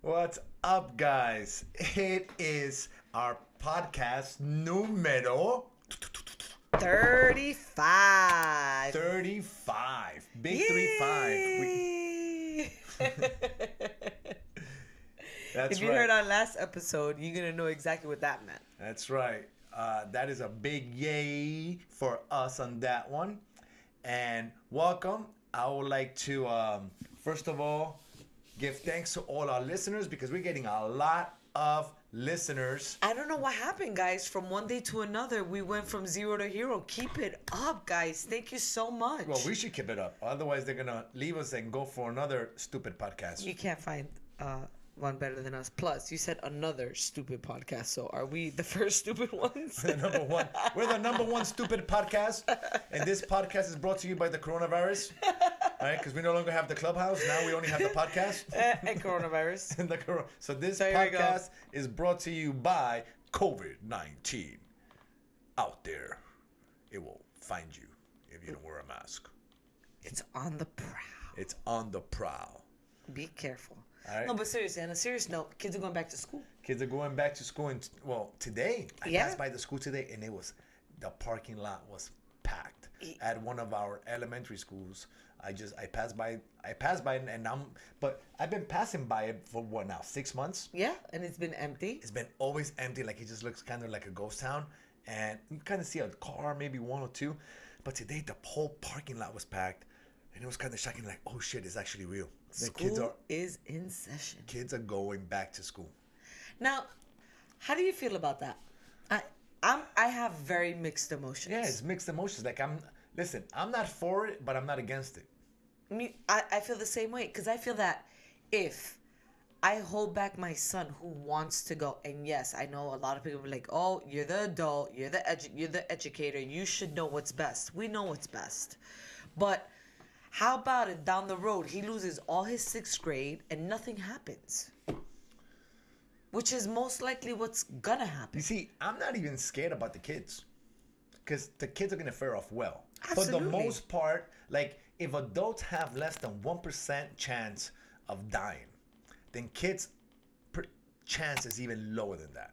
What's up, guys? It is our podcast numero 35. 35. Big Yay! 35. That's If you right. heard our last episode, you're going to know exactly what that meant. That's right. That is a big yay for us on that one. And welcome. I would like to, first of all, give thanks to all our listeners because we're getting a lot of listeners. I don't know what happened, guys. From one day to another, we went from zero to hero. Keep it up, guys. Thank you so much. Well, we should keep it up. Otherwise, they're going to leave us and go for another stupid podcast. You can't find one better than us. Plus, you said another stupid podcast. So are we the first stupid ones? We're the number one. We're the number one stupid podcast. And this podcast is brought to you by the coronavirus. All right, because we no longer have the clubhouse. Now we only have the podcast. And coronavirus. And so this There you go. podcast is brought to you by COVID-19. Out there, it will find you if you don't wear a mask. It's on the prowl. It's on the prowl. Be careful. All right. No, but seriously, on a serious note, kids are going back to school. Kids are going back to school, and today I Yeah. passed by the school today, and the parking lot was packed at one of our elementary schools. I passed by, and but I've been passing by it for what now, 6 months? Yeah, and it's been empty. It's been always empty, like it just looks kind of like a ghost town, and you kind of see a car, maybe one or two, but today the whole parking lot was packed, and it was kind of shocking, like, oh shit, it's actually real. The School is in session. kids are going back to school. Now, how do you feel about that? I have very mixed emotions. Yeah, it's mixed emotions. Like I'm not for it, but I'm not against it. I feel the same way because I feel that if I hold back my son who wants to go, and yes, I know a lot of people are like, oh, you're the adult, you're the educator, you should know what's best. We know what's best. But how about it down the road, he loses all his 6th grade and nothing happens? Which is most likely what's gonna happen. You see, I'm not even scared about the kids, because the kids are gonna fare off well. Absolutely. For the most part, like if adults have less than 1% chance of dying, then kids' chance is even lower than that.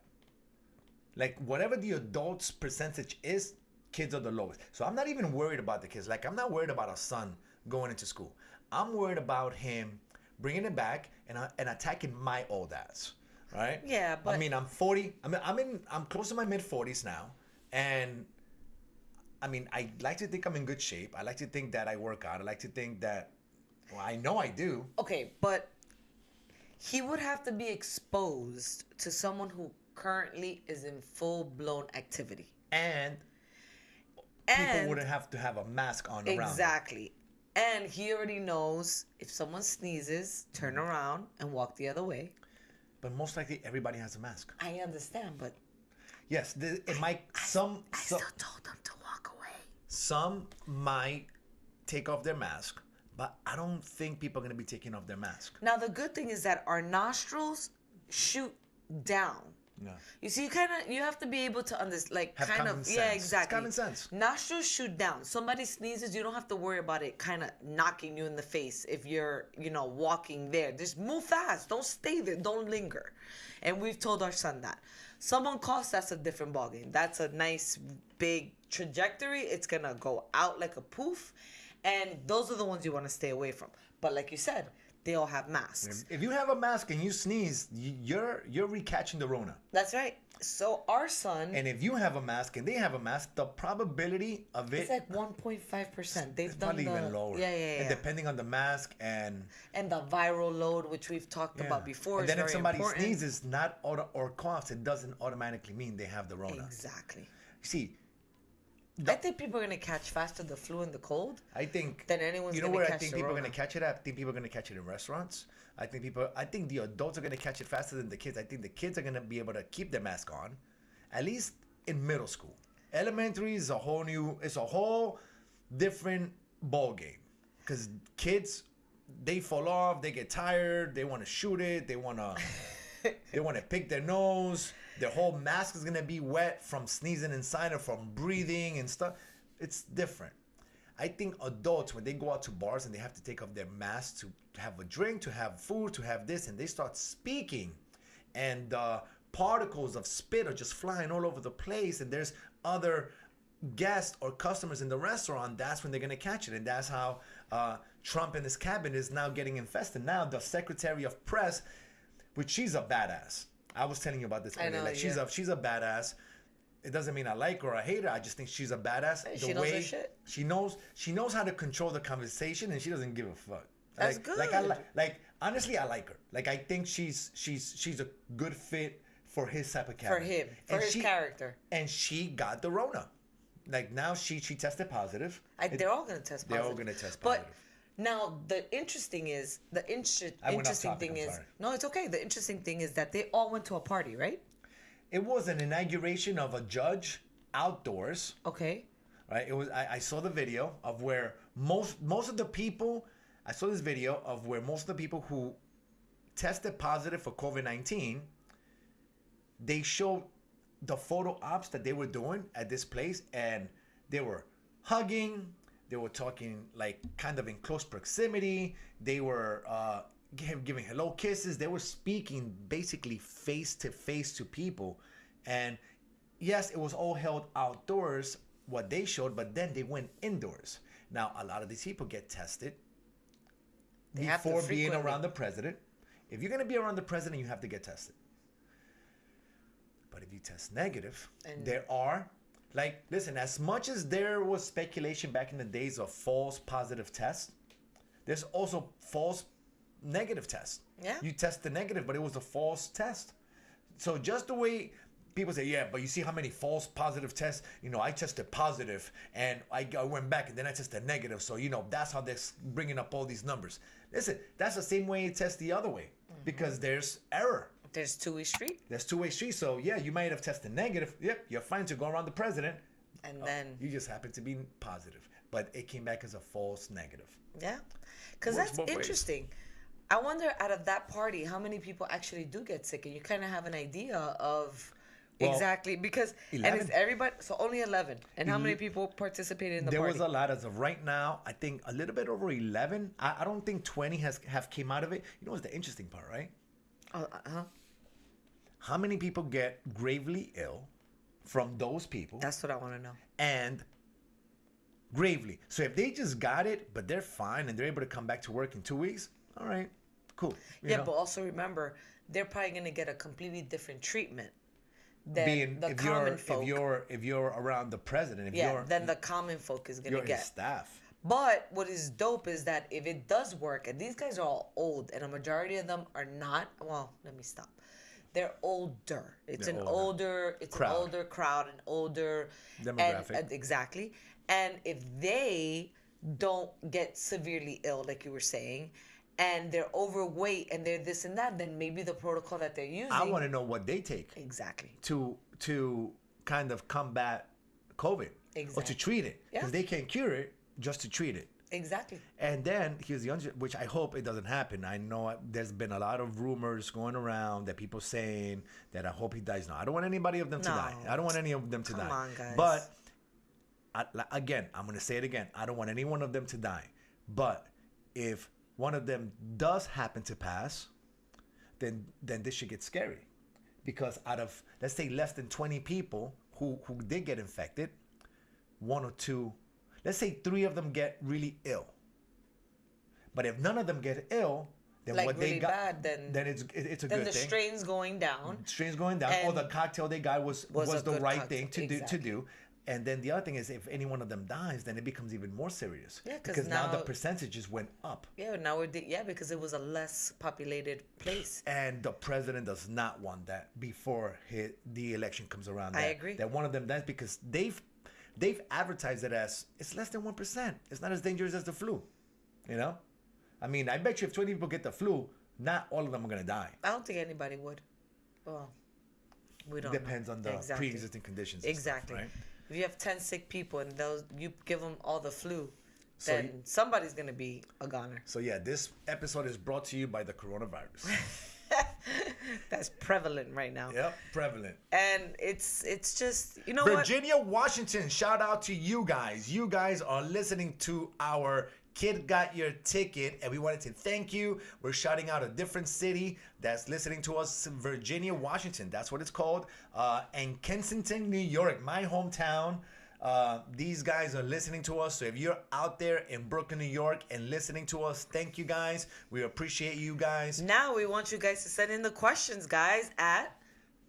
Like whatever the adults' percentage is, kids are the lowest. So I'm not even worried about the kids. Like I'm not worried about our son going into school. I'm worried about him bringing it back and attacking my old ass. Right? Yeah, but I mean, I'm 40. I'm close to my mid 40s now, and I mean, I like to think I'm in good shape. I like to think that I work out. I like to think that, well, I know I do. okay, but he would have to be exposed to someone who currently is in full-blown activity. And people wouldn't have to have a mask on around. Exactly. And he already knows if someone sneezes, turn around and walk the other way. But most likely, everybody has a mask. I understand, but Yes, it might. I Some still told them to walk away. some might take off their mask, but I don't think people are gonna be taking off their mask. Now, the good thing is that our nostrils shoot down. Yeah. You see, you have to be able to understand, like, Have kind common of, sense. yeah, It's exactly. common sense. Nostrils shoot down. Somebody sneezes, you don't have to worry about it kind of knocking you in the face if you're, walking there. Just move fast. Don't stay there. Don't linger. And we've told our son that. Someone coughs, that's a different ballgame. That's a nice big trajectory. It's going to go out like a poof. And those are the ones you want to stay away from. But like you said, they all have masks. If you have a mask and you sneeze, you're recatching the Rona. That's right. So our son, And if you have a mask and they have a mask, the probability of it it's like 1.5%. They've is done probably even lower. Yeah. And depending on the mask and The viral load, which we've talked about before, and is then if very somebody important. sneezes, or coughs, it doesn't automatically mean they have the Rona. Exactly. See, I think people are gonna catch faster the flu and the cold. I think Then anyone's you know gonna where I catch think the people are Rona. going to catch it at? I think people are going to catch it in restaurants. I think the adults are going to catch it faster than the kids. I think the kids are going to be able to keep their mask on, at least in middle school. Elementary is a whole different ball game, because kids, they fall off, they get tired, they want to shoot it, they want to pick their nose. Their whole mask is going to be wet from sneezing inside or from breathing and stuff. It's different. I think adults, when they go out to bars and they have to take off their masks to have a drink, to have food, to have this, and they start speaking, and particles of spit are just flying all over the place, and there's other guests or customers in the restaurant, that's when they're going to catch it. And that's how Trump and his cabinet is now getting infested. Now the Secretary of Press, which she's a badass. I was telling you about this earlier. Like she's a badass. It doesn't mean I like her or I hate her. I just think she's a badass. Hey, she knows her shit. She knows how to control the conversation, and she doesn't give a fuck. That's good. Like honestly, I like her. Like I think she's a good fit for his type of character. For him, for his character. And she got the Rona. Like now she tested positive. They're all gonna test positive. They're all gonna test positive. But now the interesting thing is no, it's okay. The interesting thing is that they all went to a party, right? It was an inauguration of a judge outdoors. Okay. Right. It was. I saw the video of where most of the people. I saw this video of where most of the people who tested positive for COVID-19. They showed the photo ops that they were doing at this place, and they were hugging. They were talking like kind of in close proximity. They were giving hello kisses. They were speaking basically face to face to people. And yes, it was all held outdoors, what they showed, but then they went indoors. Now, a lot of these people get tested before being around the president. If you're going to be around the president, you have to get tested. But if you test negative, there are, like, listen, as much as there was speculation back in the days of false positive tests, there's also false negative tests. Yeah. You tested negative, but it was a false test. So just the way people say, yeah, but you see how many false positive tests, I tested positive and I went back and then I tested negative. So, that's how they're bringing up all these numbers. Listen, that's the same way you test the other way because there's error. There's two-way street. There's two-way street. So, yeah, you might have tested negative. Yep, you're fine to go around the president. And then... You just happen to be positive. But it came back as a false negative. Yeah. Because that's interesting. Ways. I wonder, out of that party, how many people actually do get sick? And you kind of have an idea of exactly. Because... 11. And it's everybody... So, only 11. And how many people participated in the party? There was a lot. As of right now, I think a little bit over 11. I don't think 20 have came out of it. You know what's the interesting part, right? How many people get gravely ill from those people? That's what I want to know. And gravely. So if they just got it, but they're fine and they're able to come back to work in 2 weeks, all right, cool. Yeah, but also remember, they're probably going to get a completely different treatment than the common folk. If you're around the president, then the common folk is going to get. His staff. But what is dope is that if it does work, and these guys are all old, and a majority of them are not. Well, let me stop. They're older. It's an older crowd, an older demographic. Exactly. And if they don't get severely ill, like you were saying, and they're overweight and they're this and that, then maybe the protocol that they're using. I want to know what they take. Exactly. To kind of combat COVID. Exactly. Or to treat it. Because they can't cure it, just to treat it. Exactly. And then here's the other, which I hope it doesn't happen. I know there's been a lot of rumors going around that people saying that I hope he dies. No, I don't want anybody of them to die. I don't want any of them to die. Come on, guys. But again, I'm going to say it again. I don't want any one of them to die. But if one of them does happen to pass, then this should get scary. Because out of, let's say, less than 20 people who did get infected, one or two, let's say 3 of them get really ill. But if none of them get ill, then like what really they got, bad, then it's a good thing. Then the strain's going down. Or the cocktail they got was the right thing to do. And then the other thing is, if any one of them dies, then it becomes even more serious. Yeah, because now the percentages went up. Yeah, because it was a less populated place. And the president does not want that before the election comes around. I agree. That one of them dies because they've advertised it as it's less than 1%. It's not as dangerous as the flu. I mean, I bet you if 20 people get the flu, not all of them are going to die. I don't think anybody would. Well, we don't. Depends on the pre-existing conditions. Exactly. Stuff, right? If you have 10 sick people and you give them all the flu, then somebody's going to be a goner. So yeah, this episode is brought to you by the coronavirus. guy's prevalent right now. Yep, prevalent. And it's just, you know Virginia, Washington, shout out to you guys. You guys are listening to our Kid Got Your Ticket, and we wanted to thank you. We're shouting out a different city that's listening to us, Virginia, Washington. That's what it's called. And Kensington, New York, my hometown. These guys are listening to us. So if you're out there in Brooklyn, New York, and listening to us, thank you guys. We appreciate you guys. Now we want you guys to send in the questions, guys, at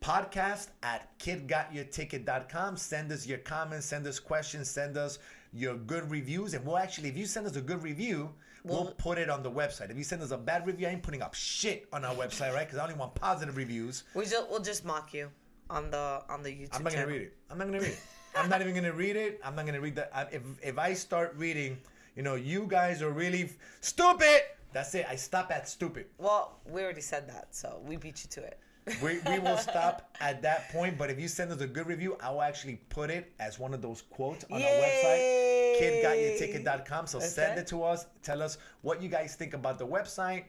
podcast@kidgotyourticket.com. Send us your comments, send us questions, send us your good reviews. And we'll actually, if you send us a good review, we'll put it on the website. If you send us a bad review, I ain't putting up shit on our website, right? Because I only want positive reviews. We'll just mock you on the YouTube I'm not channel. gonna read it. I'm not gonna read it. I'm not even gonna read it. I'm not gonna read that. If I start reading, you guys are really stupid. That's it. I stop at stupid. Well, we already said that, so we beat you to it. We will stop at that point. But if you send us a good review, I will actually put it as one of those quotes on our website, kidgotyourticket.com. So send it to us. Tell us what you guys think about the website.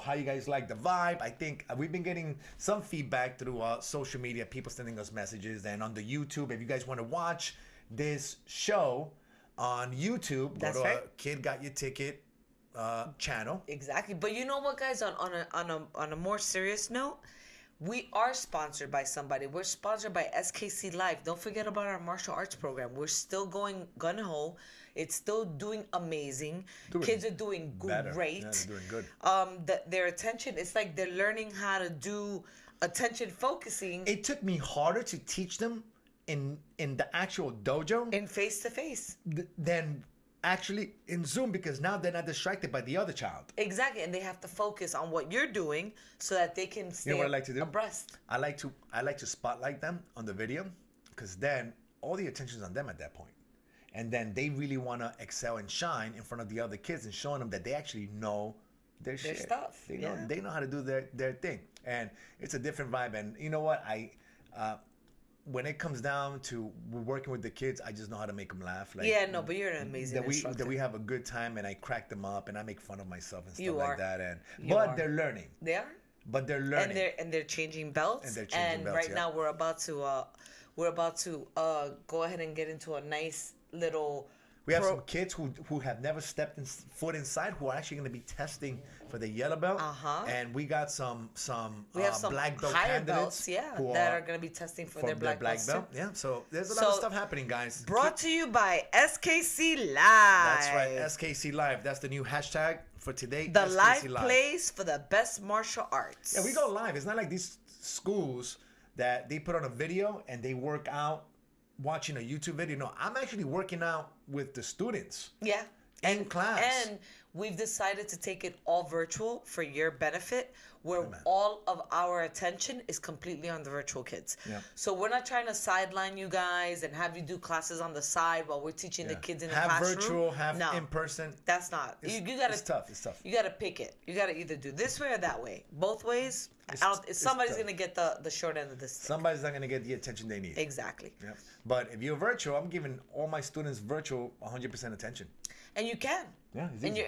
How you guys like the vibe. I think we've been getting some feedback through social media, people sending us messages. And on the YouTube, if you guys want to watch this show on YouTube, go to Kid Got Your Ticket channel. Exactly. But you know what, guys, on a more serious note, we are sponsored by somebody. We're sponsored by SKC Live. Don't forget about our martial arts program. We're still going gun-ho. It's still doing amazing. Kids are doing great. Yeah, they're doing good. Their attention, it's like they're learning how to do attention focusing. It took me harder to teach them in the actual dojo. In face-to-face. Than actually in Zoom, because now they're not distracted by the other child. Exactly, and they have to focus on what you're doing so that they can stay what I like to do? abreast. I like to spotlight them on the video, because then all the attention's on them at that point. And then they really want to excel and shine in front of the other kids and showing them that they actually know their shit. Stuff. They know how to do their thing. And it's a different vibe. And you know what? When it comes down to working with the kids, I just know how to make them laugh. But you're an amazing instructor. That we have a good time, and I crack them up, and I make fun of myself and stuff like that. But they're learning. They are. But they're learning. And they're changing belts. And right now we're about to go ahead and get into a nice little. We have some kids who have never stepped foot inside, who are actually going to be testing for the yellow belt. And we got some black belt higher candidates, belts, that are going to be testing for their black belt. Yeah, so there's a lot of stuff happening, guys. Brought to you by SKC Live. That's right, SKC Live. That's the new hashtag for today. The live place for the best martial arts. Yeah, we go live. It's not like these schools that they put on a video and they work out watching a YouTube video. No, I'm actually working out with the students. Yeah. In class. And we've decided to take it all virtual for your benefit, where all of our attention is completely on the virtual kids. Yeah. So we're not trying to sideline you guys and have you do classes on the side while we're teaching the kids in the classroom. Have virtual, have in person. That's not. You gotta, it's tough. It's tough. You got to pick it. You got to either do this way or that way. Both ways, somebody's going to get the short end of the stick. Somebody's not going to get the attention they need. Exactly. Yep. But if you're virtual, I'm giving all my students virtual 100% attention. And you can. Yeah, it's easy.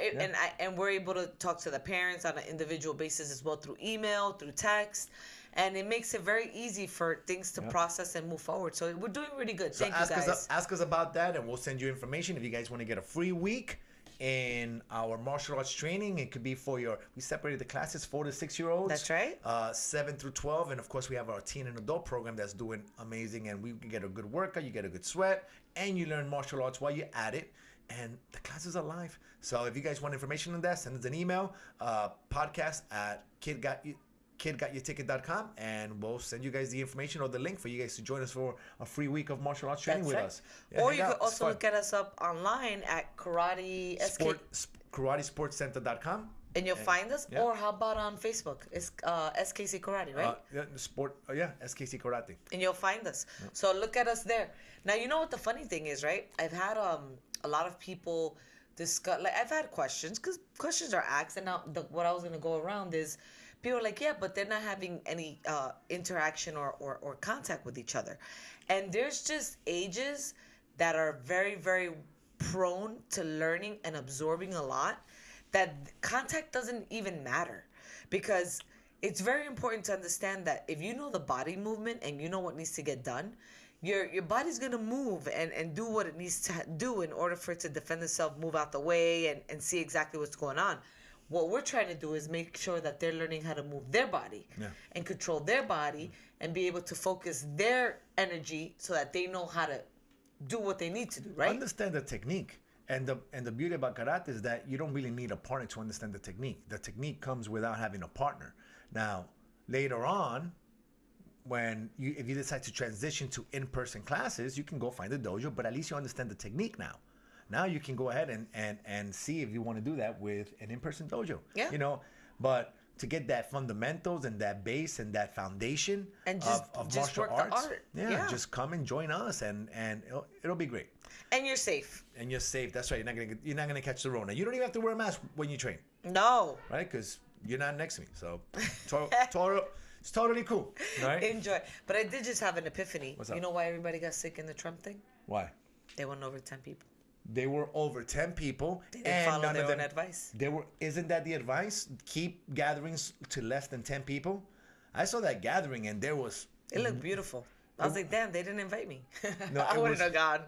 And we're able to talk to the parents on an individual basis as well, through email, through text, and it makes it very easy for things to process and move forward. So we're doing really good. Thank you guys. Ask us about that, and we'll send you information. If you guys want to get a free week in our martial arts training, it could be for we separated the classes, 4 to 6 year olds. That's right. 7 through 12, and of course we have our teen and adult program that's doing amazing, and we get a good workout, you get a good sweat, and you learn martial arts while you're at it. And the classes are live. So if you guys want information on that, send us an email, podcast@kidgotyourticket.com, and we'll send you guys the information or the link for you guys to join us for a free week of martial arts training with us. Yeah, or you could also look at us up online at karatesportcenter.com. And you'll find us. Yeah. Or how about on Facebook? It's SKC Karate, right? SKC Karate. And you'll find us. Yeah. So look at us there. Now, you know what the funny thing is, right? I've had a lot of people discuss, like, I've had questions, because questions are asked, and now what I was going to go around is, people are like, yeah, but they're not having any interaction or contact with each other. And there's just ages that are very, very prone to learning and absorbing a lot, that contact doesn't even matter. Because it's very important to understand that if you know the body movement and you know what needs to get done, your body's gonna move and do what it needs to do in order for it to defend itself, move out the way, and see exactly what's going on. What we're trying to do is make sure that they're learning how to move their body and control their body and be able to focus their energy so that they know how to do what they need to do, right? Understand the technique. And the beauty about karate is that you don't really need a partner to understand the technique. The technique comes without having a partner. Now, later on, if you decide to transition to in-person classes, you can go find a dojo, but at least you understand the technique now. Now you can go ahead and see if you want to do that with an in-person dojo. Yeah. You know, but to get that fundamentals and that base and that foundation and of just martial work arts, the art. yeah, just come and join us, and it'll be great. And you're safe. And you're safe. That's right. You're not gonna catch the Rona. You don't even have to wear a mask when you train. No. Right? Because you're not next to me. So it's totally cool. Right? Enjoy. But I did just have an epiphany. What's up? You know why everybody got sick in the Trump thing? Why? They went over 10 people. They were over 10 people. They didn't follow their own advice. Isn't that the advice? Keep gatherings to less than 10 people. I saw that gathering and there was. It looked beautiful. I was like, damn, they didn't invite me. No, I wouldn't have gone.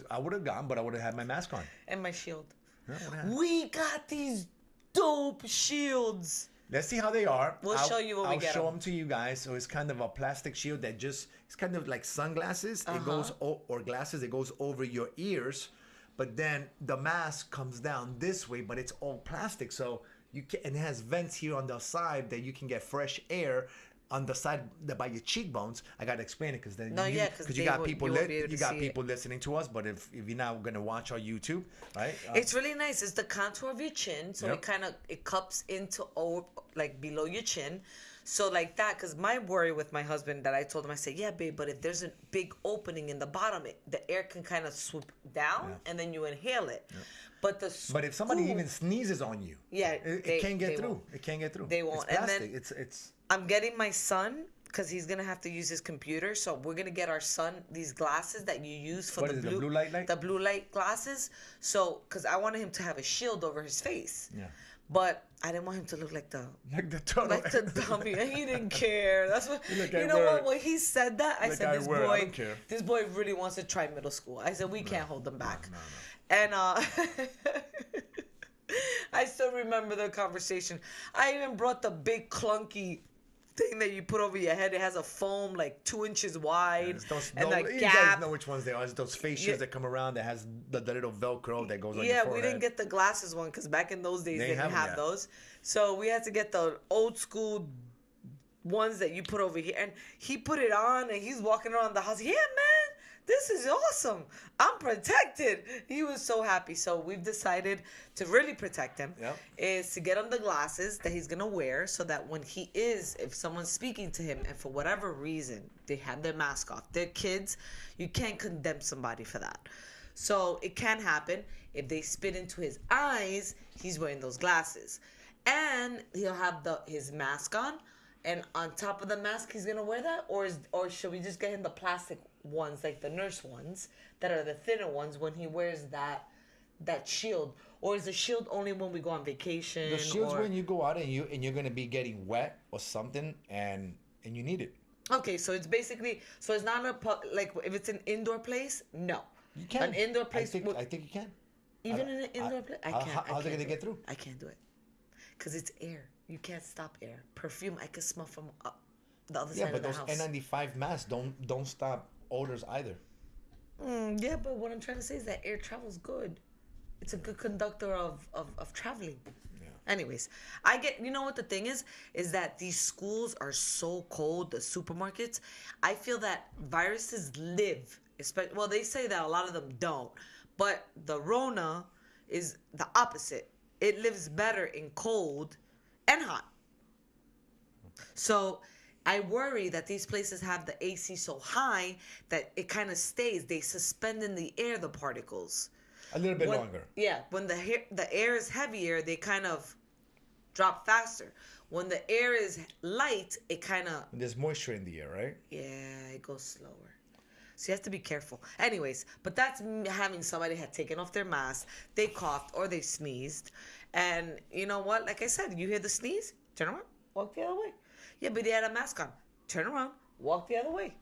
I would have gone, but I would have had my mask on. And my shield. Yeah, we got these dope shields. Let's see how they are. We'll show you when we get I'll show them to you guys. So it's kind of a plastic shield that it's kind of like sunglasses. It goes, or glasses, it goes over your ears. But then the mask comes down this way, but it's all plastic. So and it has vents here on the side that you can get fresh air on the side by your cheekbones. I gotta explain it because then you got people listening to us. But if you're not gonna watch our YouTube, right? It's really nice. It's the contour of your chin, so it cups into like below your chin. So like that, because my worry with my husband that I told him, I said, yeah, babe, but if there's a big opening in the bottom, the air can kind of swoop down and then you inhale it. Yeah. But if somebody even sneezes on you, it can't get through. Won't. It can't get through. They won't. It's plastic. And then it's. I'm getting my son because he's gonna have to use his computer, so we're gonna get our son these glasses that you use for the blue light. The blue light glasses. So, because I wanted him to have a shield over his face. Yeah. But I didn't want him to look like the dummy, and he didn't care. That's what you know. What? When he said that, I said, "This boy really wants to try middle school." I said, "We can't hold him back." No. And I still remember the conversation. I even brought the big clunky thing that you put over your head. It has a foam like 2 inches wide. You guys know which ones they are. It's those face shields that come around that has the little Velcro that goes on your forehead. We didn't get the glasses one because back in those days they didn't have those. So we had to get the old school ones that you put over here. And he put it on and he's walking around the house. Yeah, man, this is awesome. I'm protected. He was so happy. So we've decided to really protect him is to get him the glasses that he's going to wear so that when if someone's speaking to him and for whatever reason they have their mask off, they're kids, you can't condemn somebody for that. So it can happen. If they spit into his eyes, he's wearing those glasses. And he'll have his mask on. And on top of the mask, he's going to wear that? Or should we just get him the plastic ones, like the nurse ones, that are the thinner ones when he wears that shield? Or is the shield only when we go on vacation? The shield's when you go out and you're going to be getting wet or something and you need it. Okay, so it's basically, it's not like if it's an indoor place, no. You can. An indoor place. I think you can. Even in an indoor place? I can't. How's it going to get through? I can't do it. Because it's air. You can't stop air. Perfume, I can smell from the other side of the house. Yeah, but those N95 masks don't stop odors either. Yeah, but what I'm trying to say is that air travels good. It's a good conductor of traveling. Yeah. Anyways, you know what the thing is that these schools are so cold, the supermarkets. I feel that viruses live. Well, they say that a lot of them don't. But the Rona is the opposite. It lives better in cold and hot. So I worry that these places have the AC so high that it kind of stays. They suspend in the air the particles. A little bit longer. Yeah. When the air is heavier, they kind of drop faster. When the air is light, it kind of... There's moisture in the air, right? Yeah, it goes slower. So you have to be careful. Anyways, but that's having somebody had taken off their mask, they coughed or they sneezed. And you know what? Like I said, you hear the sneeze, turn around, walk the other way. Yeah, but he had a mask on. Turn around, walk the other way.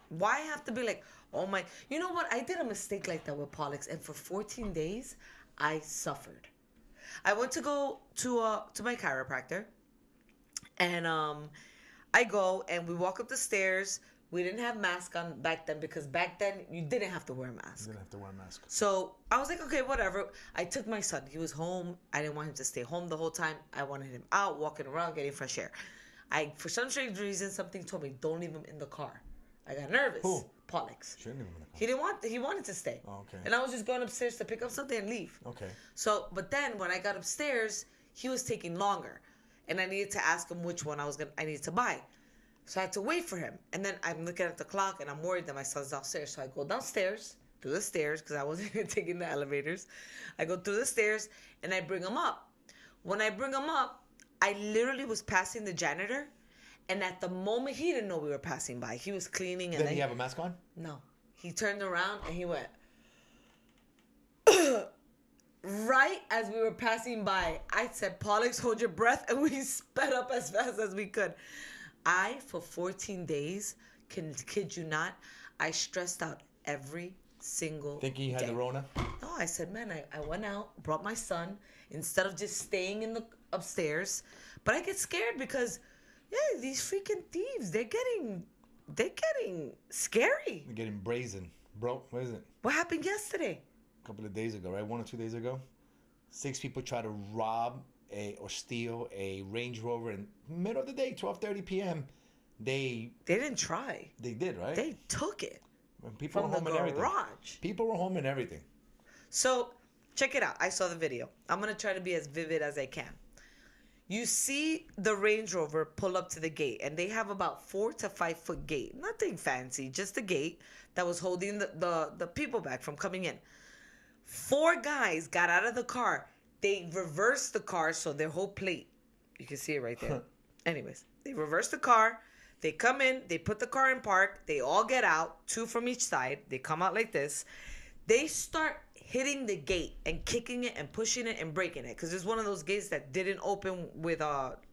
Why have to be like, oh my, you know what? I did a mistake like that with Pollux, and for 14 days, I suffered. I went to go to my chiropractor, and I go and we walk up the stairs. We didn't have masks on back then because back then you didn't have to wear a mask. You didn't have to wear a mask. So I was like, okay, whatever. I took my son. He was home. I didn't want him to stay home the whole time. I wanted him out, walking around, getting fresh air. For some strange reason, something told me, don't leave him in the car. I got nervous. Who? Pollux. Shouldn't leave him in the car. He wanted to stay. Oh, okay. And I was just going upstairs to pick up something and leave. Okay. So, but then when I got upstairs, he was taking longer. And I needed to ask him which one I needed to buy. So I had to wait for him. And then I'm looking at the clock and I'm worried that my son's downstairs. So I go downstairs, through the stairs, because I wasn't even taking the elevators. I go through the stairs and I bring him up. When I bring him up, I literally was passing the janitor. And at the moment, he didn't know we were passing by. He was cleaning. And Did he have a mask on? No. He turned around and he went. Right as we were passing by, I said, Pollux, hold your breath. And we sped up as fast as we could. For 14 days, kid you not, I stressed out every single Thinking you had day. the Rona? No, I said, man, I went out, brought my son, instead of just staying in the upstairs. But I get scared because, yeah, these freaking thieves, they're getting scary. You're getting brazen. Bro, what is it? What happened yesterday? A couple of days ago, right? 1 or 2 days ago. 6 people try to rob or steal a Range Rover in middle of the day, 12:30 p.m. They didn't try. They did, right? They took it When people from were home the and everything. garage. People were home and everything. So check it out. I saw the video. I'm gonna try to be as vivid as I can. You see the Range Rover pull up to the gate, and they have about 4 to 5 foot gate. Nothing fancy, just a gate that was holding the people back from coming in. 4 guys got out of the car. They reversed the car, so their whole plate, you can see it right there. Anyways, they reversed the car. They come in. They put the car in park. They all get out, 2 from each side. They come out like this. They start hitting the gate and kicking it and pushing it and breaking it, because it's one of those gates that didn't open with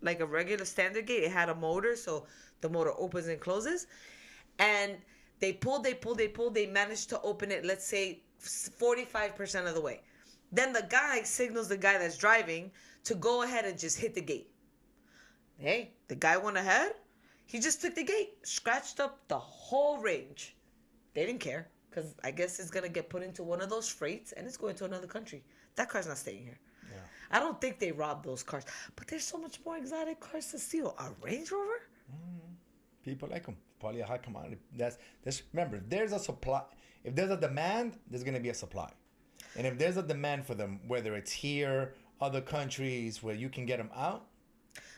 like a regular standard gate. It had a motor, so the motor opens and closes. And they pulled. They managed to open it, let's say 45% of the way. Then the guy signals the guy that's driving to go ahead and just hit the gate. Hey, the guy went ahead. He just took the gate, scratched up the whole range. They didn't care, because I guess it's going to get put into one of those freights and it's going to another country. That car's not staying here. Yeah. I don't think they robbed those cars. But there's so much more exotic cars to steal. A Range Rover? People like them. Probably a high commodity. Remember, if there's a supply, if there's a demand, there's going to be a supply. And if there's a demand for them, whether it's here, other countries where you can get them out.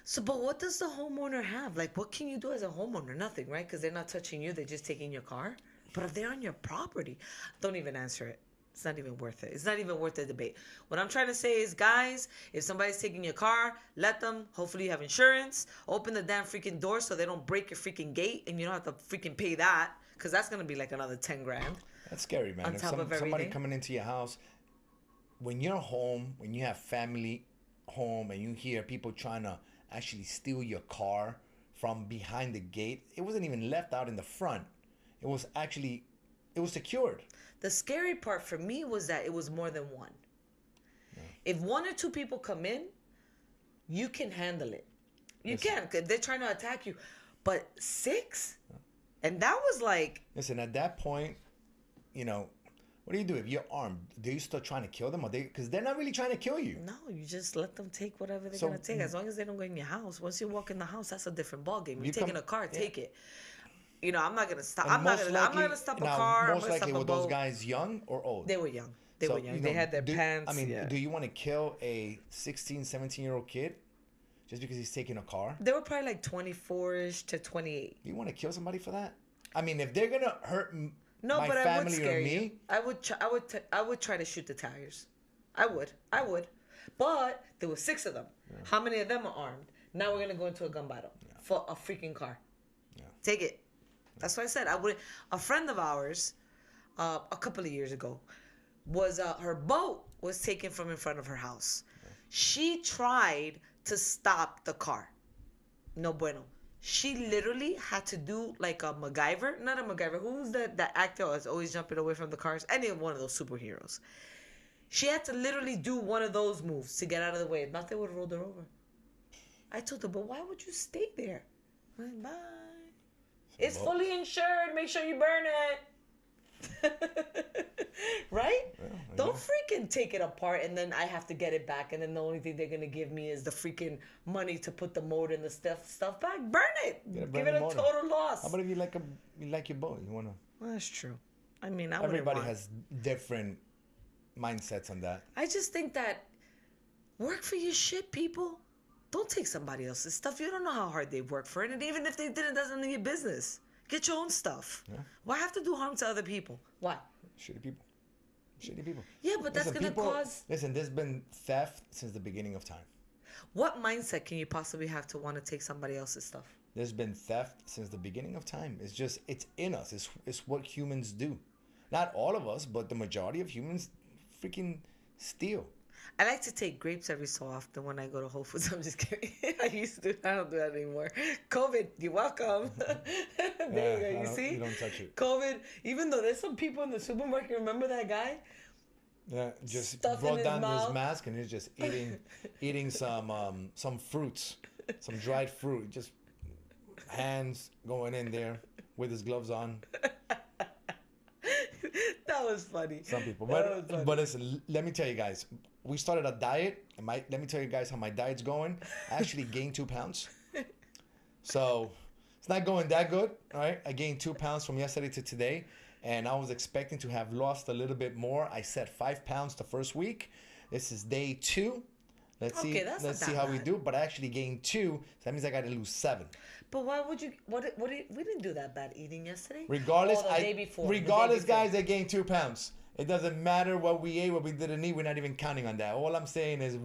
So, but what does the homeowner have? Like, what can you do as a homeowner? Nothing, right? Because they're not touching you. They're just taking your car. But if they're on your property, don't even answer it. It's not even worth it. It's not even worth the debate. What I'm trying to say is, guys, if somebody's taking your car, let them. Hopefully you have insurance. Open the damn freaking door so they don't break your freaking gate and you don't have to freaking pay that, because that's going to be like another 10 grand. That's scary, man. On If top of somebody everything. coming into your house, when you're home, when you have family home and you hear people trying to actually steal your car from behind the gate, it wasn't even left out in the front. It was secured. The scary part for me was that it was more than one. Yeah. If 1 or 2 people come in, you can handle it. You can, because they're trying to attack you. But 6? Yeah. And that was like... Listen, at that point, what do you do if you're armed? Do you start trying to kill them? Because they're not really trying to kill you. No, you just let them take whatever they're going to take. As long as they don't go in your house. Once you walk in the house, that's a different ballgame. You're taking a car, take it. I'm not gonna stop. I'm not gonna stop a car. Most likely, were those guys young or old? They were young. They were young. They had their pants. Do you want to kill a 16, 17-year-old kid just because he's taking a car? They were probably like 24-ish to 28. Do you want to kill somebody for that? I mean, if they're gonna hurt my family or me, I would try to shoot the tires. I would. But there were 6 of them. Yeah. How many of them are armed? Now we're gonna go into a gun battle for a freaking car. Yeah. Take it. That's what I said. A friend of ours, a couple of years ago, was her boat was taken from in front of her house. Okay. She tried to stop the car. no bueno. She literally had to do like a MacGyver, not a MacGyver. Who's that actor that's always jumping away from the cars? Any one of those superheroes. She had to literally do one of those moves to get out of the way. If not, they would have rolled her over. I told her, but why would you stay there? Bye. It's fully insured. Make sure you burn it. Right? Yeah, Don't freaking take it apart and then I have to get it back and then the only thing they're gonna give me is the freaking money to put the motor and the stuff back. Burn it. Give it a total loss. How about if you like your boat? You wanna? Well, that's true. I mean, everybody has different mindsets on that. I just think that work for your shit, people. Don't take somebody else's stuff. You don't know how hard they work for it, and even if they did, it doesn't mean your business. Get your own stuff. Yeah. Why have to do harm to other people? Why? Shitty people. Shitty people. Yeah, but that's going to cause... Listen, there's been theft since the beginning of time. What mindset can you possibly have to want to take somebody else's stuff? There's been theft since the beginning of time. It's in us. It's what humans do. Not all of us, but the majority of humans freaking steal. I like to take grapes every so often when I go to Whole Foods. I'm just kidding. I used to. I don't do that anymore. COVID, you're welcome. There you go. You see? You don't touch it. COVID, even though there's some people in the supermarket, remember that guy? Yeah, just brought down his mask and he's just eating some fruits, some dried fruit. Just hands going in there with his gloves on. That was funny. Some people. But listen, let me tell you guys. We started a diet. Let me tell you guys how my diet's going. I actually gained 2 pounds. So it's not going that good. All right. I gained 2 pounds from yesterday to today. And I was expecting to have lost a little bit more. I said 5 pounds the first week. This is day 2. Let's see how we do. But I actually gained 2. So that means I got to lose 7. But why would you? We didn't do that bad eating yesterday. Regardless, the day before. Regardless, guys, I gained 2 pounds. It doesn't matter what we ate, what we didn't eat. We're not even counting on that. All I'm saying is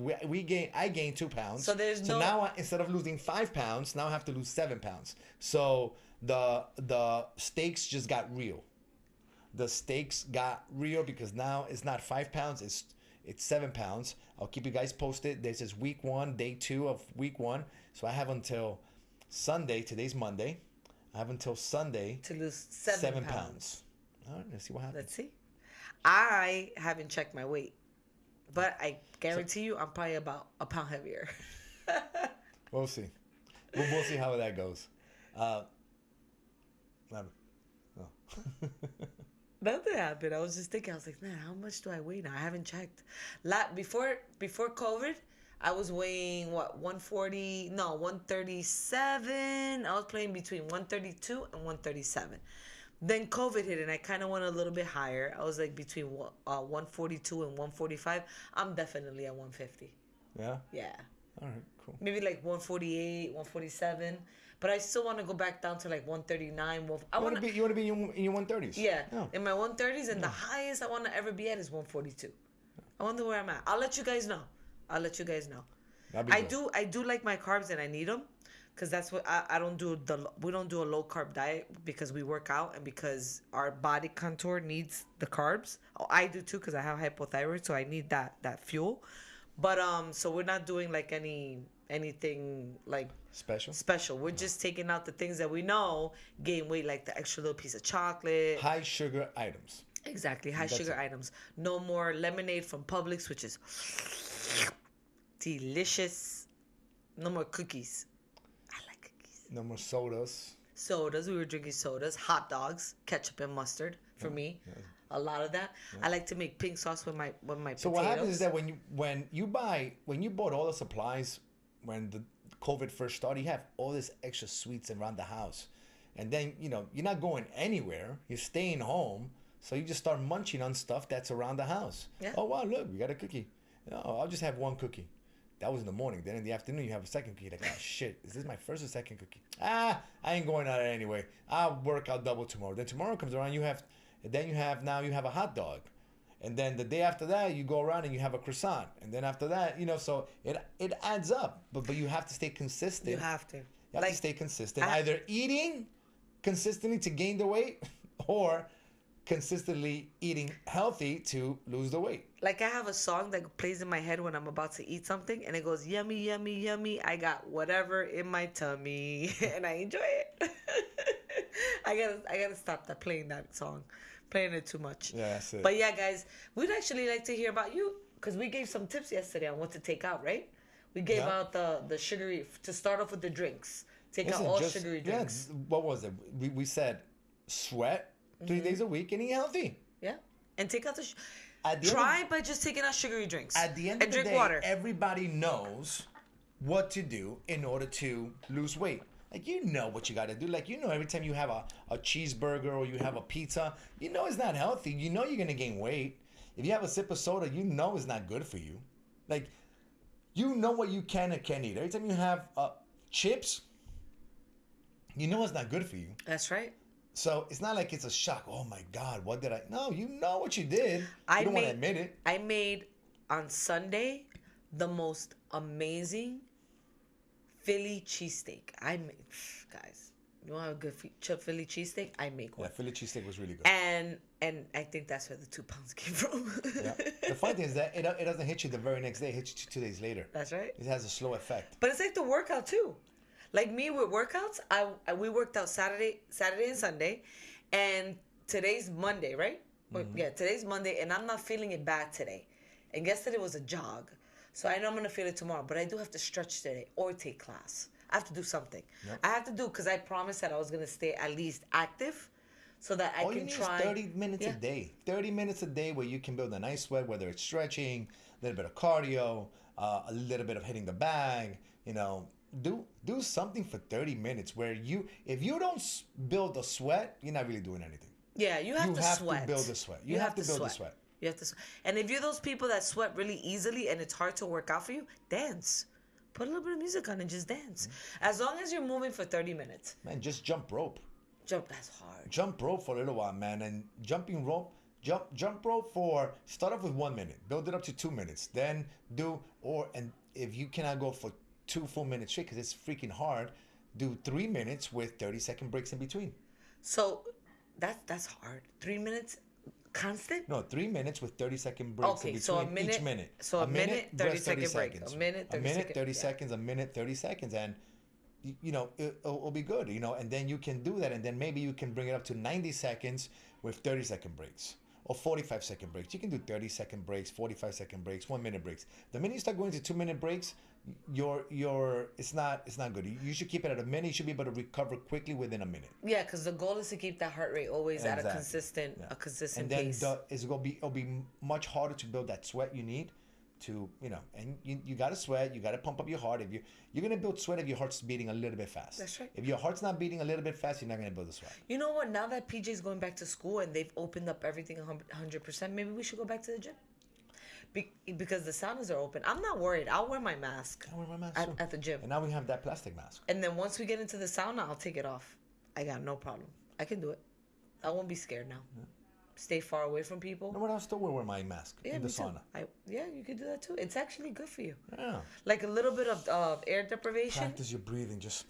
I gained 2 pounds. So now instead of losing 5 pounds, now I have to lose 7 pounds. So the stakes just got real. The stakes got real because now it's not 5 pounds. It's 7 pounds. I'll keep you guys posted. This is week 1, day 2 of week 1. So I have until Sunday. Today's Monday. I have until Sunday to lose 7 pounds. All right, let's see what happens. Let's see. I haven't checked my weight, but I guarantee you I'm probably about a pound heavier. We'll see. We'll see how that goes. Nothing happened. I was just thinking. I was like, man, how much do I weigh now? I haven't checked. Before COVID, I was weighing 140? No, 137. I was playing between 132 and 137. Then COVID hit and I kind of went a little bit higher. I was like between 142 and 145. I'm definitely at 150. Yeah? Yeah. All right, cool. Maybe like 148, 147. But I still want to go back down to like 139. You want to be in your 130s? Yeah. Oh. In my 130s, and the highest I want to ever be at is 142. I wonder where I'm at. I'll let you guys know. I do like my carbs and I need them. Because that's what we don't do a low carb diet because we work out and because our body contour needs the carbs. Oh, I do too because I have hypothyroid, so I need that fuel. But so we're not doing like anything like special. We're just taking out the things that we know gain weight, like the extra little piece of chocolate, high sugar items. Exactly, high sugar items. No more lemonade from Publix, which is delicious. No more cookies. No more sodas. We were drinking sodas, hot dogs, ketchup and mustard for me. Yeah. A lot of that. Yeah. I like to make pink sauce with my potatoes. So what happens is that when you bought all the supplies when the COVID first started, you have all this extra sweets around the house, and then you're not going anywhere. You're staying home, so you just start munching on stuff that's around the house. Yeah. Oh wow, look, we got a cookie. Oh, I'll just have one cookie. That was in the morning. Then in the afternoon, you have a second cookie. Like, oh, shit. Is this my first or second cookie? I ain't going out anyway. I'll work out double tomorrow. Then tomorrow comes around, you have a hot dog. And then the day after that, you go around and you have a croissant. And then after that, so it adds up. But you have to stay consistent. You have to. You have to stay consistent. Either eating consistently to gain the weight or consistently eating healthy to lose the weight. Like I have a song that plays in my head when I'm about to eat something, and it goes yummy, yummy, yummy. I got whatever in my tummy, and I enjoy it. I gotta stop playing that song, playing it too much. Yeah, that's it. But yeah, guys, we'd actually like to hear about you because we gave some tips yesterday on what to take out, right? We gave out the sugary to start off with the drinks. Take out all sugary drinks. Yeah, what was it? We said sweat 3 days a week and eat healthy. Yeah, and take out the. Try by just taking out sugary drinks. At the end of the drink day, water. everybody knows what to do in order to lose weight. Like, you know what you got to do. Like, you know, every time you have a cheeseburger or you have a pizza, you know it's not healthy. You know you're going to gain weight. If you have a sip of soda, you know it's not good for you. Like, you know what you can and can't eat. Every time you have chips, you know it's not good for you. That's right. So it's not like it's a shock. Oh my God, what did I? No, you know what you did. You don't want to admit it. I made on Sunday the most amazing Philly cheesesteak. Guys, you want a good Philly cheesesteak? I make one. Yeah, Philly cheesesteak was really good. And I think that's where the 2 pounds came from. Yeah. The funny thing is that it doesn't hit you the very next day. It hits you 2 days later. That's right. It has a slow effect. But it's like the workout too. Like me with workouts, we worked out Saturday and Sunday, and today's Monday, right? Yeah, today's Monday, and I'm not feeling it bad today. And yesterday was a jog, so I know I'm gonna feel it tomorrow. But I do have to stretch today or take class. I have to do something. Yep. I have to do because I promised that I was gonna stay at least active, so that I can try. All you need is 30 minutes a day. 30 minutes a day where you can build a nice sweat, whether it's stretching, a little bit of cardio, a little bit of hitting the bag, you know. Do something for 30 minutes where if you don't build a sweat, you're not really doing anything. Yeah, you have to sweat. To build a sweat. You have to build a sweat. You have to sweat. And if you're those people that sweat really easily and it's hard to work out for you, dance. Put a little bit of music on and just dance. As long as you're moving for 30 minutes. Man, just jump rope. That's hard. Jump rope for a little while, man. And jumping rope, jump rope start off with 1 minute. Build it up to 2 minutes. Then and if you cannot go for 2 full minutes straight because it's freaking hard, do 3 minutes with 30-second breaks in between. So that's hard. 3 minutes constant? No, 3 minutes with 30-second breaks in between so a minute, each minute. So a minute, 30-second break. A minute, 30 seconds, a minute, 30 seconds. And, you know, it'll be good, you know. And then you can do that. And then maybe you can bring it up to 90 seconds with 30-second breaks. Or 45-second breaks. You can do 30-second breaks, 45-second breaks, 1 minute breaks. The minute you start going to 2 minute breaks, it's not good. You should keep it at a minute. You should be able to recover quickly within a minute. Yeah, because the goal is to keep that heart rate always at a consistent pace. And then it'll be much harder to build that sweat you need to, you know, and you got to sweat. You got to pump up your heart. If you're going to build sweat if your heart's beating a little bit fast. That's right. If your heart's not beating a little bit fast, you're not going to build the sweat. You know what? Now that PJ's going back to school and they've opened up everything 100%, maybe we should go back to the gym. Because the saunas are open. I'm not worried. I'll wear my mask. I wear my mask at the gym. And now we have that plastic mask. And then once we get into the sauna, I'll take it off. I got no problem. I can do it. I won't be scared now. Yeah. Stay far away from people. No, but I'll still wear my mask in the sauna. You could do that too. It's actually good for you. Yeah. Like a little bit of air deprivation. Practice your breathing. Just.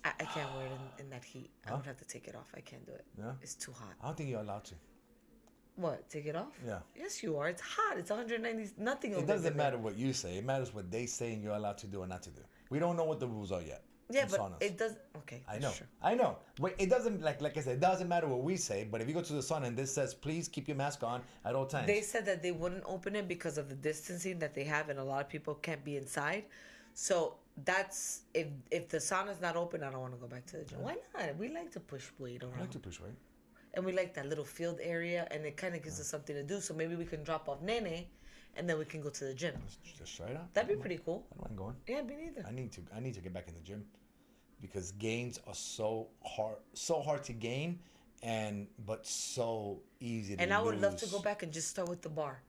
I can't wear it in that heat. I would have to take it off. I can't do it. Yeah. It's too hot. I don't think you're allowed to. What? Take it off? Yeah. Yes, you are. It's hot. It's 190. Nothing. It doesn't matter what you say. It matters what they say and you're allowed to do or not to do. We don't know what the rules are yet. Yeah, but it does. Okay. I know. True. I know. Wait, it doesn't like I said. It doesn't matter what we say. But if you go to the sauna and this says, please keep your mask on at all times. They said that they wouldn't open it because of the distancing that they have, and a lot of people can't be inside. So that's if the sauna's not open, I don't want to go back to the gym. Why not? We like to push weight around. I like to push weight. And we like that little field area, and it kind of gives us something to do. So maybe we can drop off Nene, and then we can go to the gym. Just try it out. That'd be pretty cool. I don't mind going. Yeah, me neither. I need to get back in the gym, because gains are so hard to gain, but so easy to lose. And I would love to go back and just start with the bar,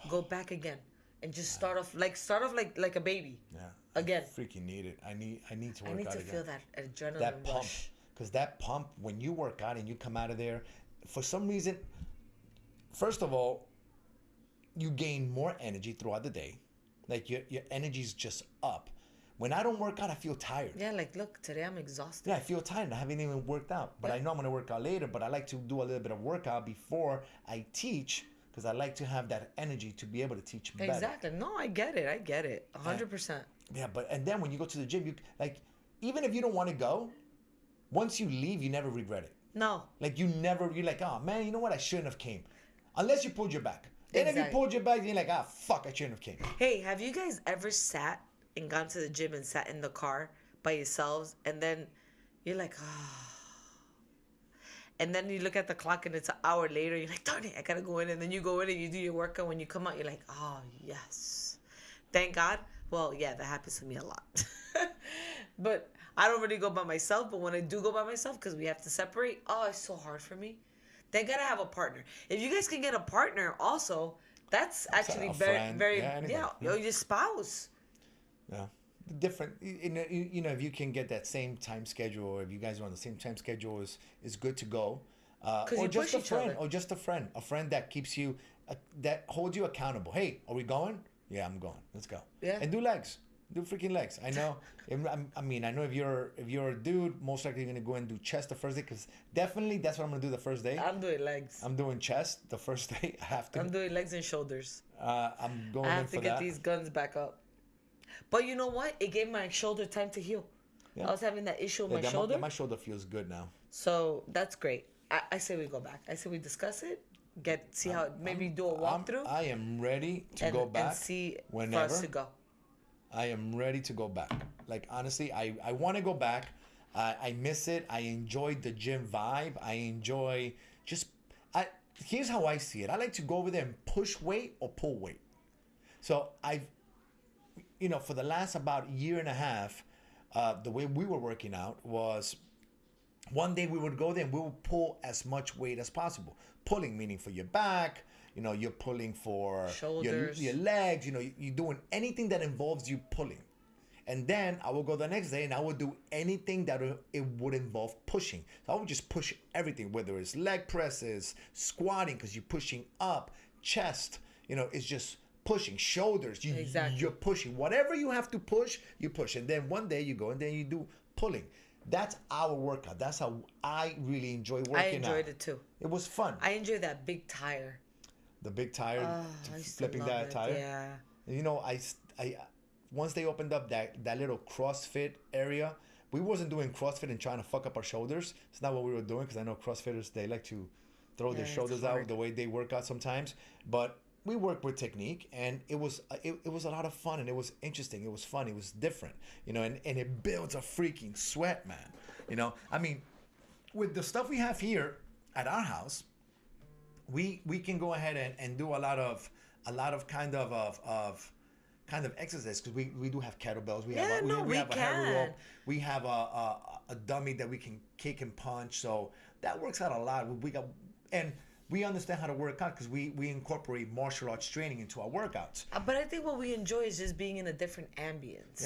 go back again, and just start off like a baby. Yeah. Again. I freaking need it. I need to work out again. I need to feel that adrenaline that pump. rush. Because that pump, when you work out and you come out of there, for some reason, first of all, you gain more energy throughout the day. Like your energy's just up. When I don't work out, I feel tired. Yeah, like, look, today I'm exhausted. Yeah, I feel tired. I haven't even worked out. But I know I'm going to work out later. But I like to do a little bit of workout before I teach because I like to have that energy to be able to teach better. Exactly. No, I get it. 100%. Yeah, and then when you go to the gym, you like, even if you don't want to go, once you leave, you never regret it. No. Like you're like, oh man, you know what? I shouldn't have came. Unless you pulled your back. Then if you Exactly. pulled your back, you're like, ah, fuck, I shouldn't have came. Hey, have you guys ever sat and gone to the gym and sat in the car by yourselves and then you're like, oh. And then you look at the clock and it's an hour later, you're like, darn it, I gotta go in. And then you go in and you do your workout. When you come out, you're like, oh, yes. Thank God. Well, yeah, that happens to me a lot. But I don't really go by myself. But when I do go by myself, because we have to separate, oh, it's so hard for me. Thank God I have a partner. If you guys can get a partner also, that's actually very, yeah, your spouse. Yeah. Different, you know, if you can get that same time schedule, or if you guys are on the same time schedule, is good to go. Or just a friend, a friend that keeps you, that holds you accountable. Hey, are we going? Yeah, I'm going. Let's go. Yeah. And do freaking legs. I know. I mean, I know if you're a dude, most likely you're gonna go and do chest the first day, because definitely that's what I'm gonna do the first day. I'm doing legs. I'm doing chest the first day. I have to. I'm doing legs and shoulders. I'm going. I have to get these guns back up. But you know what? It gave my shoulder time to heal. Yeah. I was having that issue with my shoulder. My shoulder feels good now. So that's great. I say we go back. I say we discuss it. See how maybe do a walkthrough. I am ready to go back. And see whenever for us to go. I am ready to go back. Like honestly, I want to go back. I miss it. I enjoyed the gym vibe. I enjoy here's how I see it. I like to go over there and push weight or pull weight. So for the last about year and a half, the way we were working out was one day we would go there and we would pull as much weight as possible. Pulling meaning for your back, you're pulling for shoulders, your legs, you're doing anything that involves you pulling. And then I will go the next day and I would do anything that it would involve pushing. So I would just push everything, whether it's leg presses, squatting, because you're pushing up, chest, it's just pushing, shoulders, you're pushing. Whatever you have to push, you push. And then one day you go and then you do pulling. That's our workout. That's how I really enjoy working out. I enjoyed it too. It was fun. I enjoy that big tire. The big tire, flipping that tire. Yeah. And I once they opened up that little CrossFit area, we wasn't doing CrossFit and trying to fuck up our shoulders. It's not what we were doing, because I know CrossFitters, they like to throw their shoulders out the way they work out sometimes. But we work with technique, and it was a lot of fun, and it was interesting. It was fun. It was different, and it builds a freaking sweat, man. I mean, with the stuff we have here at our house, we can go ahead and do a lot of kind of exercise, because we do have kettlebells. We have a heavy rope. We have a dummy that we can kick and punch. So that works out a lot. We understand how to work out because we incorporate martial arts training into our workouts. But I think what we enjoy is just being in a different ambience.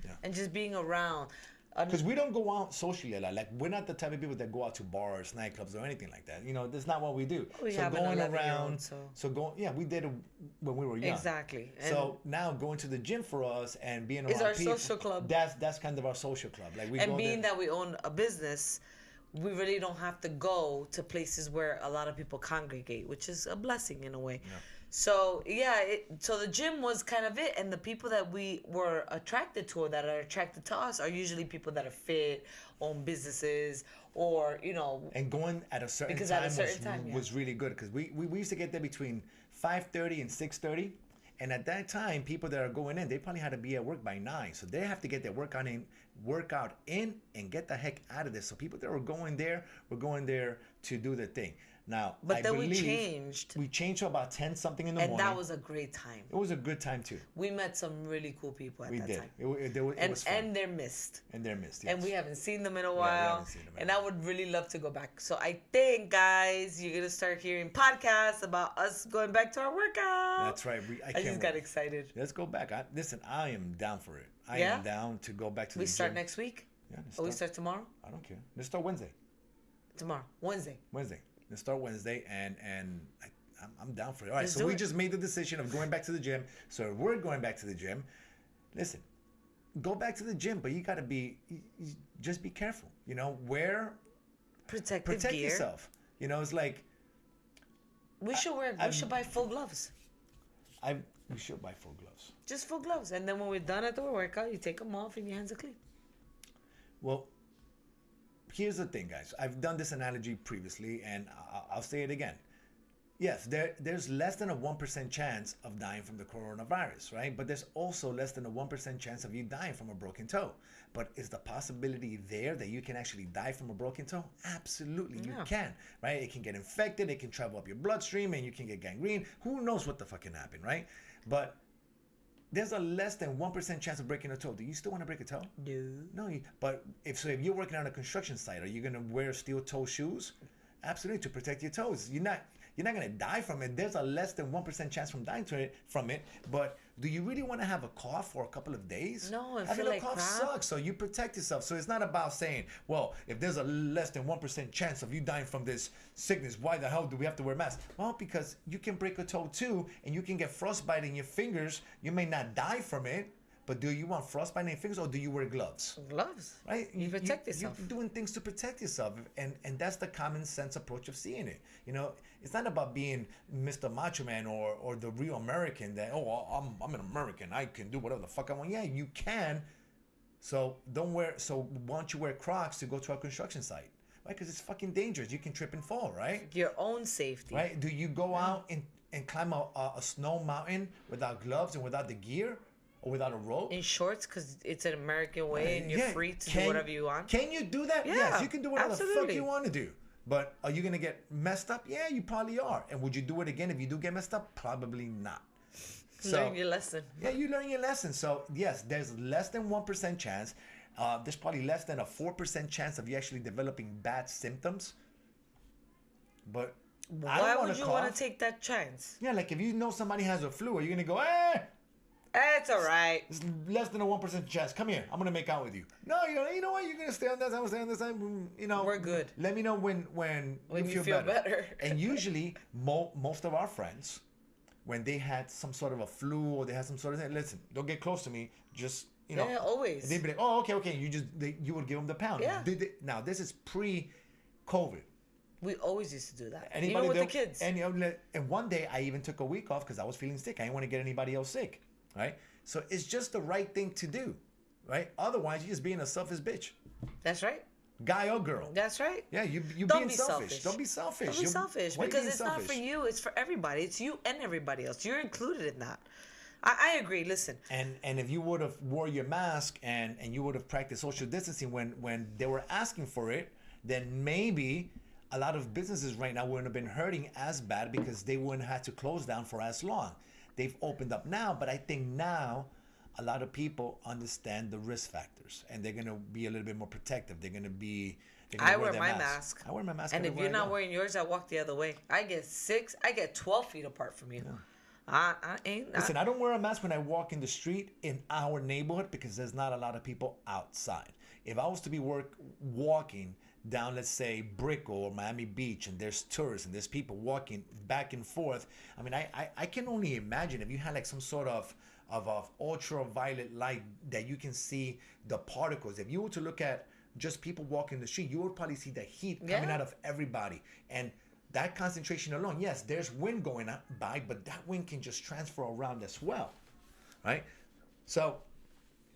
Yeah. And just being around. Because we don't go out socially a lot. Like, we're not the type of people that go out to bars, nightclubs, or anything like that. That's not what we do. We have going around. We did it when we were young. Exactly. And so now going to the gym for us and being around our people, social club. That's kind of our social club. Like that we own a business, we really don't have to go to places where a lot of people congregate, which is a blessing in a way. Yeah. So so the gym was kind of it, and the people that we were attracted to, or that are attracted to us, are usually people that are fit, own businesses, or And going at a certain time was really good, because we used to get there between 5:30 and 6:30, and at that time, people that are going in, they probably had to be at work by 9, so they have to get their workout in and get the heck out of this. So people that were going there to do their thing. Now, we changed. We changed to about 10 something in the morning. And that was a great time. It was a good time too. We met some really cool people at that time. It was fun. And they're missed. Yes. And we haven't seen them in a while. Yeah, we haven't seen them in a while. I would really love to go back. So I think, guys, you're going to start hearing podcasts about us going back to our workout. That's right. I just got excited. Let's go back. I am down for it. I am down to go back to the gym. We start next week? Yeah. We start tomorrow? I don't care. Let's start Wednesday. Tomorrow. Wednesday. Let's start Wednesday, and I'm down for it. All right, we just made the decision of going back to the gym. So we're going back to the gym. Listen, go back to the gym, but you gotta just be careful. You know, Protect protect gear. yourself. You know, it's like We should buy full gloves. we should buy full gloves. Just full gloves. And then when we're done at the workout, you take them off and your hands are clean. Well, here's the thing, guys. I've done this analogy previously, and I'll say it again. Yes, there's less than a 1% chance of dying from the coronavirus, right? But there's also less than a 1% chance of you dying from a broken toe. But is the possibility there that you can actually die from a broken toe? Absolutely, you can, right? It can get infected, it can travel up your bloodstream, and you can get gangrene. Who knows what the fuck can happen, right? But there's a less than 1% chance of breaking a toe. Do you still want to break a toe? No. No, but if you're working on a construction site, are you gonna wear steel toe shoes? Absolutely, to protect your toes. You're not gonna die from it. There's a less than 1% chance from it. But do you really want to have a cough for a couple of days? No, I Having feel a like cough crap. sucks. So you protect yourself. So it's not about saying, well, if there's a less than 1% chance of you dying from this sickness, why the hell do we have to wear masks? Well, because you can break a toe too, and you can get frostbite in your fingers. You may not die from it. But do you want frostbite in your fingers, or do you wear gloves? Gloves. Right? You protect yourself. You're doing things to protect yourself. And that's the common sense approach of seeing it. You know, it's not about being Mr. Macho Man or the real American that, I'm an American. I can do whatever the fuck I want. Yeah, you can. So why don't you wear Crocs to go to a construction site? Right? Because it's fucking dangerous. You can trip and fall, right? Your own safety. Right? Do you go out and climb a snow mountain without gloves and without the gear? Or without a rope? In shorts, because it's an American way and you're free to do whatever you want. Can you do that? Yeah, Yes, you can do whatever the fuck absolutely. you want to do. But are you going to get messed up? Yeah, you probably are. And would you do it again if you do get messed up? Probably not. Learn your lesson. Yeah, you learn your lesson. So, yes, there's less than 1% chance. There's probably less than a 4% chance of you actually developing bad symptoms. But Why would you want to take that chance? Yeah, like if you know somebody has a flu, are you going to go, It's all right. it's less than a 1% chance. Come here. I'm going to make out with you. No, you know what? You're going to stay on that side. I'm stay on this side. You know, We're good. Let me know when you feel better. And usually, most of our friends, when they had some sort of a flu or they had some sort of thing, listen, don't get close to me. Just, you know. Yeah, always. They'd be like, oh, okay. You would give them the pound. Yeah. Now, this is pre-COVID. We always used to do that. Anybody Even with that- the kids. And one day, I even took a week off because I was feeling sick. I didn't want to get anybody else sick. Right? So it's just the right thing to do, right? Otherwise, you're just being a selfish bitch, That's right. guy or girl. That's right. Yeah, you Don't being be selfish. selfish. Don't be selfish. Don't be selfish Why you because being it's not for selfish? you. It's for everybody. It's you and everybody else. You're included in that. I agree. Listen. And if you would have wore your mask and you would have practiced social distancing when they were asking for it, then maybe a lot of businesses right now wouldn't have been hurting as bad because they wouldn't have to close down for as long. They've opened up now, but I think now a lot of people understand the risk factors and they're going to be a little bit more protective. They're going to be... I wear my mask. I wear my mask. And if everywhere you're I not go. wearing yours, I walk the other way. I get 12 feet apart from you. I ain't... Listen, I don't wear a mask when I walk in the street in our neighborhood because there's not a lot of people outside. If I was to be walking down, let's say, Brickell or Miami Beach, and there's tourists and there's people walking back and forth, I mean, I can only imagine if you had like some sort of ultraviolet light that you can see the particles. If you were to look at just people walking the street, you would probably see the heat coming out of everybody. And that concentration alone, yes, there's wind going by, but that wind can just transfer around as well, right? So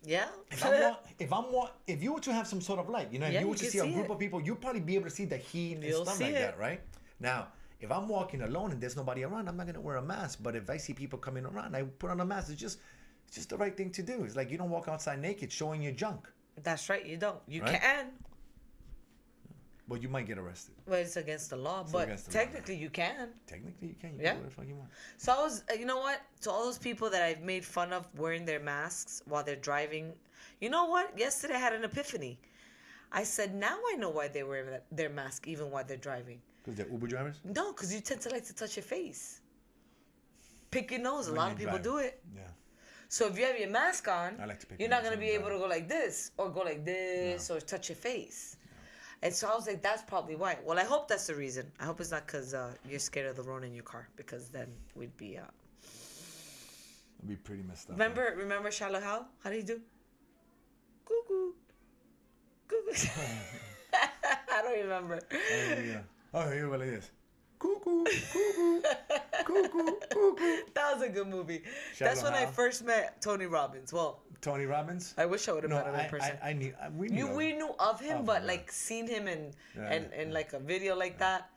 Yeah. if you were to have some sort of light, you know, if Yeah, you were you to can see a see group it. of people, you'll probably be able to see the heat You'll and stuff see like it. that, right? Now, if I'm walking alone and there's nobody around, I'm not gonna wear a mask. But if I see people coming around, I put on a mask. It's just the right thing to do. It's like you don't walk outside naked showing your junk. That's right. You don't. You Right? can. But you might get arrested. But it's against the law. But against the law, technically, you can. Technically, you can. You Yeah. can do whatever the fuck you want. So I was, you know what? To all those people that I've made fun of wearing their masks while they're driving, you know what? Yesterday I had an epiphany. I said, now I know why they wear their mask even while they're driving. Because they're Uber drivers? No, because you tend to like to touch your face. Pick your nose. A When lot you're of people driving. do it. Yeah. So if you have your mask on, I like to pick you're my not nose going to when be I'm able to go like this or go like this or touch your face. And so I was like, that's probably why. Well, I hope that's the reason. I hope it's not because you're scared of the Rona in your car, because then we'd be... It'd be pretty messed up. Remember Shallow Hal? How did he do? I don't remember. Oh, yeah. Oh, here what it is. Cuckoo, cuckoo, cuckoo, cuckoo. That was a good movie. Shallow That's when I Hal. first met Tony Robbins. Well, Tony Robbins? I wish I would have No, met him in person. I knew. We knew. We knew of him, Of but him, yeah. like seeing him in Yeah, and like a video like that,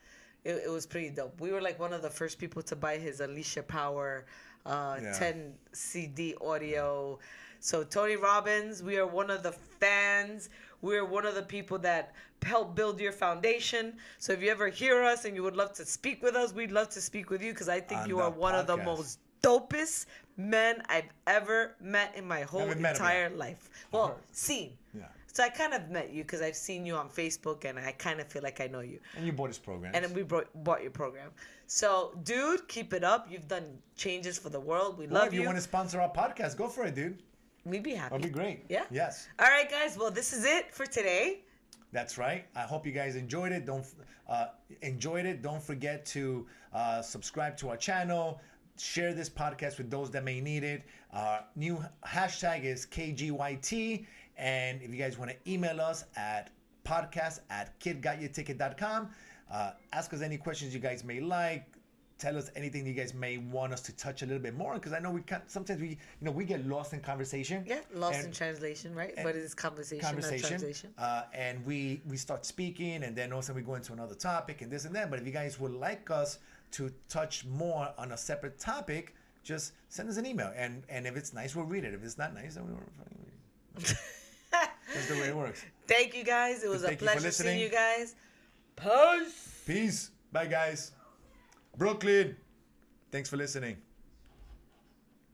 it was pretty dope. We were like one of the first people to buy his Alicia Power 10 CD audio. So Tony Robbins, we are one of the fans. We're one of the people that help build your foundation. So if you ever hear us and you would love to speak with us, we'd love to speak with you because I think On you the are one of the podcast. most dopest men I've ever met in my whole Haven't met him entire yet. life. Well, heard. seen. Yeah. So I kind of met you because I've seen you on Facebook and I kind of feel like I know you. And you bought his program. And then we bought your program. So, dude, keep it up. You've done changes for the world. We Well, love if you you. want to sponsor our podcast, go for it, dude. We'd be happy. That'll be great. Yeah? Yes. All right, guys. Well, this is it for today. That's right. I hope you guys enjoyed it. Don't forget to subscribe to our channel. Share this podcast with those that may need it. Our new hashtag is KGYT. And if you guys want to email us at podcast@kidgotyourticket.com. Ask us any questions you guys may like. Tell us anything you guys may want us to touch a little bit more, because I know sometimes we get lost in conversation. Yeah, lost And- in translation, right? But it's conversation, not translation. And we start speaking, and then also we go into another topic and this and that. But if you guys would like us to touch more on a separate topic, just send us an email, and if it's nice, we'll read it. If it's not nice, then we won't fucking read it. That's the way it works. Thank you, guys. It was a Thank you for pleasure seeing listening. you guys. Peace. Peace. Bye, guys. Brooklyn. Thanks for listening.